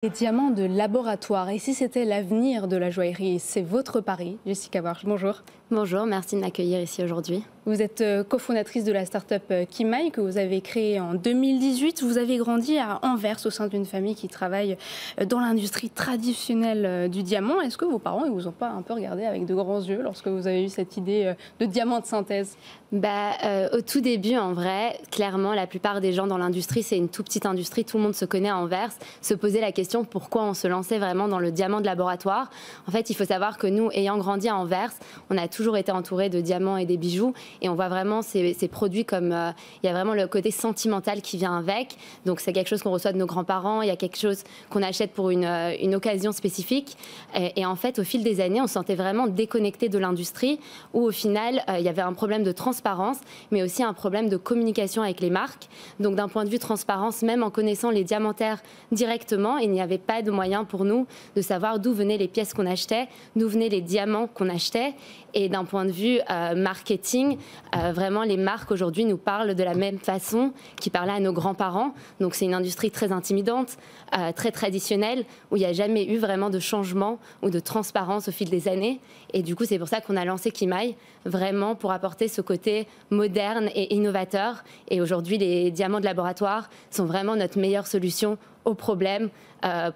Les diamants de laboratoire, et si c'était l'avenir de la joaillerie, c'est votre pari. Jessica Warch, bonjour. Bonjour, merci de m'accueillir ici aujourd'hui. Vous êtes cofondatrice de la start-up Kimai que vous avez créée en 2018. Vous avez grandi à Anvers au sein d'une famille qui travaille dans l'industrie traditionnelle du diamant. Est-ce que vos parents ne vous ont pas un peu regardé avec de grands yeux lorsque vous avez eu cette idée de diamant de synthèse? Au tout début, en vrai, clairement, la plupart des gens dans l'industrie, c'est une toute petite industrie, tout le monde se connaît à Anvers, se poser la question pourquoi on se lançait vraiment dans le diamant de laboratoire. En fait, il faut savoir que nous, ayant grandi à Anvers, on a toujours été entourés de diamants et des bijoux, et on voit vraiment ces produits comme il y a vraiment le côté sentimental qui vient avec. Donc c'est quelque chose qu'on reçoit de nos grands-parents, il y a quelque chose qu'on achète pour une occasion spécifique. Et en fait, au fil des années, on se sentait vraiment déconnecté de l'industrie, où au final, il y avait un problème de transparence, mais aussi un problème de communication avec les marques. Donc d'un point de vue transparence, même en connaissant les diamantaires directement, il n'y avait pas de moyen pour nous de savoir d'où venaient les pièces qu'on achetait, d'où venaient les diamants qu'on achetait. Et d'un point de vue marketing, vraiment les marques aujourd'hui nous parlent de la même façon qu'ils parlaient à nos grands-parents. Donc c'est une industrie très intimidante, très traditionnelle, où il n'y a jamais eu vraiment de changement ou de transparence au fil des années. Et du coup, c'est pour ça qu'on a lancé Kimai, vraiment pour apporter ce côté moderne et innovateur. Et aujourd'hui, les diamants de laboratoire sont vraiment notre meilleure solution aux problèmes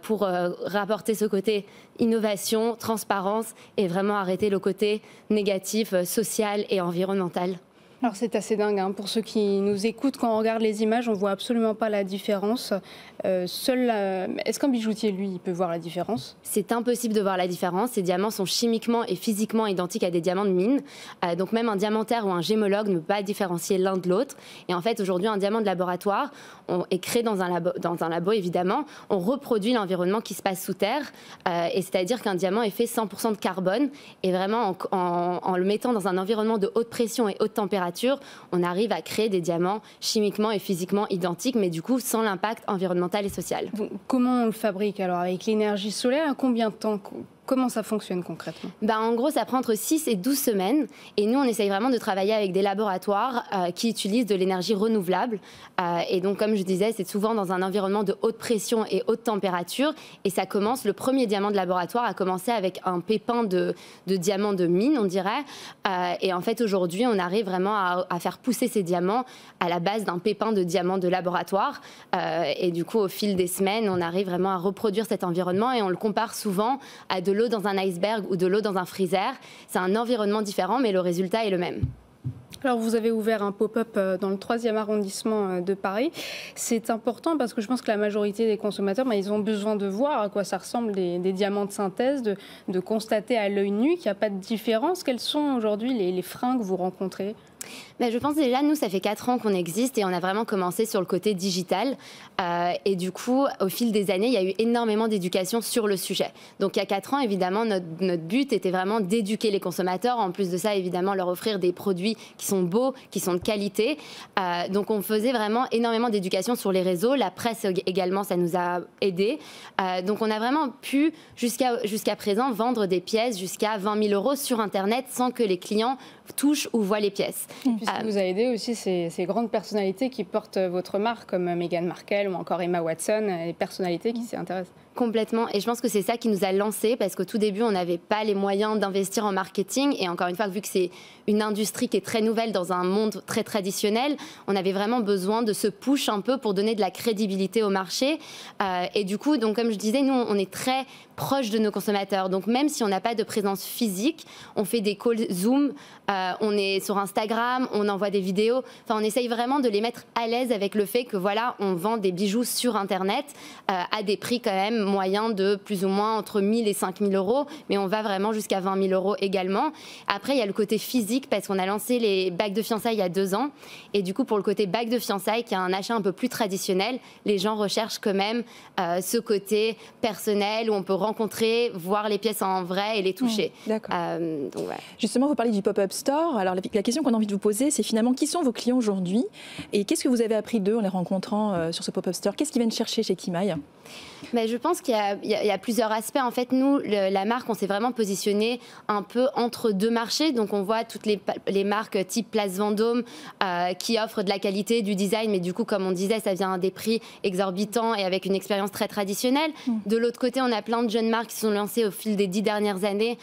pour rapporter ce côté innovation, transparence et vraiment arrêter le côté négatif, social et environnemental. Alors c'est assez dingue, hein. Pour ceux qui nous écoutent, quand on regarde les images, on ne voit absolument pas la différence. Est-ce qu'un bijoutier, lui, il peut voir la différence? C'est impossible de voir la différence. Ces diamants sont chimiquement et physiquement identiques à des diamants de mine. Donc même un diamantaire ou un gémologue ne peut pas différencier l'un de l'autre. Et en fait, aujourd'hui, un diamant de laboratoire est créé dans un labo, évidemment. On reproduit l'environnement qui se passe sous terre. Et c'est-à-dire qu'un diamant est fait 100% de carbone. Et vraiment, en le mettant dans un environnement de haute pression et haute température, on arrive à créer des diamants chimiquement et physiquement identiques, mais du coup sans l'impact environnemental et social. Donc, comment on le fabrique alors? Avec l'énergie solaire, à combien de temps? Comment ça fonctionne concrètement? En gros, ça prend entre 6 et 12 semaines. Et nous, on essaye vraiment de travailler avec des laboratoires qui utilisent de l'énergie renouvelable. Et donc, comme je disais, c'est souvent dans un environnement de haute pression et haute température. Et ça commence, le premier diamant de laboratoire a commencé avec un pépin de diamant de mine, on dirait. Et en fait, aujourd'hui, on arrive vraiment à faire pousser ces diamants à la base d'un pépin de diamant de laboratoire. Et du coup, au fil des semaines, on arrive vraiment à reproduire cet environnement. Et on le compare souvent à de l'eau dans un iceberg ou de l'eau dans un freezer. C'est un environnement différent, mais le résultat est le même. Alors, vous avez ouvert un pop-up dans le 3e arrondissement de Paris. C'est important parce que je pense que la majorité des consommateurs, ils ont besoin de voir à quoi ça ressemble des diamants de synthèse, de constater à l'œil nu qu'il n'y a pas de différence. Quels sont aujourd'hui les freins que vous rencontrez? Je pense déjà, nous, ça fait 4 ans qu'on existe et on a vraiment commencé sur le côté digital. Et du coup, au fil des années, il y a eu énormément d'éducation sur le sujet. Donc, il y a 4 ans, évidemment, notre but était vraiment d'éduquer les consommateurs. En plus de ça, évidemment, leur offrir des produits qui sont beaux, qui sont de qualité. Donc, on faisait vraiment énormément d'éducation sur les réseaux. La presse également, ça nous a aidés. Donc, on a vraiment pu, jusqu'à présent, vendre des pièces jusqu'à 20 000 € sur Internet sans que les clients touchent ou voient les pièces. Puis ce qui vous a aidé aussi, ces grandes personnalités qui portent votre marque, comme Meghan Markle ou encore Emma Watson, les personnalités qui s'y intéressent. Complètement. Et je pense que c'est ça qui nous a lancés parce qu'au tout début, on n'avait pas les moyens d'investir en marketing. Et encore une fois, vu que c'est une industrie qui est très nouvelle dans un monde très traditionnel, on avait vraiment besoin de se push un peu pour donner de la crédibilité au marché. Et du coup, donc, comme je disais, nous, on est très proche de nos consommateurs. Donc, même si on n'a pas de présence physique, on fait des calls Zoom, on est sur Instagram, on envoie des vidéos. Enfin, on essaye vraiment de les mettre à l'aise avec le fait que, voilà, on vend des bijoux sur Internet à des prix quand même moyen de plus ou moins entre 1 000 et 5 000 €, mais on va vraiment jusqu'à 20 000 € également. Après, il y a le côté physique parce qu'on a lancé les bagues de fiançailles il y a 2 ans. Et du coup, pour le côté bague de fiançailles, qui est un achat un peu plus traditionnel, les gens recherchent quand même ce côté personnel où on peut rencontrer, voir les pièces en vrai et les toucher. D'accord. Donc, ouais. Justement, vous parlez du pop-up store. Alors, la question qu'on a envie de vous poser, c'est finalement qui sont vos clients aujourd'hui et qu'est-ce que vous avez appris d'eux en les rencontrant sur ce pop-up store? Qu'est-ce qu'ils viennent chercher chez Kimai? Mais je pense qu'il y a plusieurs aspects. En fait, nous, la marque, on s'est vraiment positionné un peu entre deux marchés. Donc, on voit toutes les marques type Place Vendôme qui offrent de la qualité, du design, mais du coup, comme on disait, ça vient à des prix exorbitants et avec une expérience très traditionnelle. De l'autre côté, on a plein de jeunes marques qui se sont lancées au fil des 10 dernières années,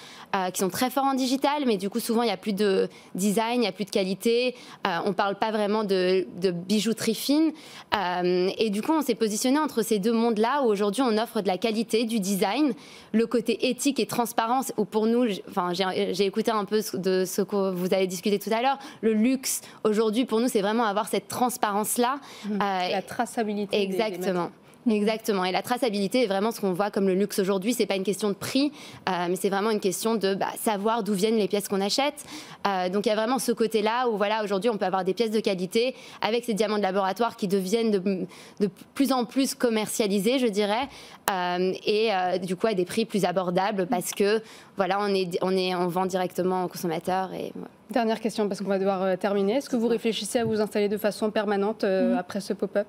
qui sont très forts en digital, mais du coup, souvent, il n'y a plus de design, il n'y a plus de qualité. On ne parle pas vraiment de bijouterie fine. Et du coup, on s'est positionné entre ces deux mondes-là, où aujourd'hui on offre de la qualité, du design, le côté éthique et transparence, où pour nous, j'ai écouté un peu de ce que vous avez discuté tout à l'heure, le luxe aujourd'hui pour nous c'est vraiment avoir cette transparence-là. La traçabilité. Exactement. Exactement. Et la traçabilité est vraiment ce qu'on voit comme le luxe aujourd'hui. C'est pas une question de prix, mais c'est vraiment une question de savoir d'où viennent les pièces qu'on achète. Donc il y a vraiment ce côté-là où voilà, aujourd'hui on peut avoir des pièces de qualité avec ces diamants de laboratoire qui deviennent de plus en plus commercialisés, je dirais, et du coup à des prix plus abordables parce que voilà, on vend directement aux consommateurs. Et voilà. Dernière question, parce qu'on va devoir terminer. Est-ce que vous réfléchissez à vous installer de façon permanente après ce pop-up?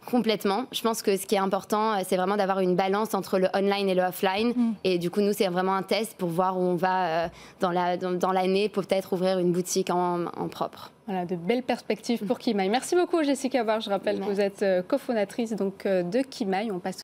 Complètement. Je pense que ce qui est important, c'est vraiment d'avoir une balance entre le online et le offline. Et du coup, nous, c'est vraiment un test pour voir où on va dans l'année, pour peut-être ouvrir une boutique en propre. Voilà, de belles perspectives pour Kimai. Merci beaucoup, Jessica Barr. Je rappelle que vous êtes cofondatrice de Kimai. On passe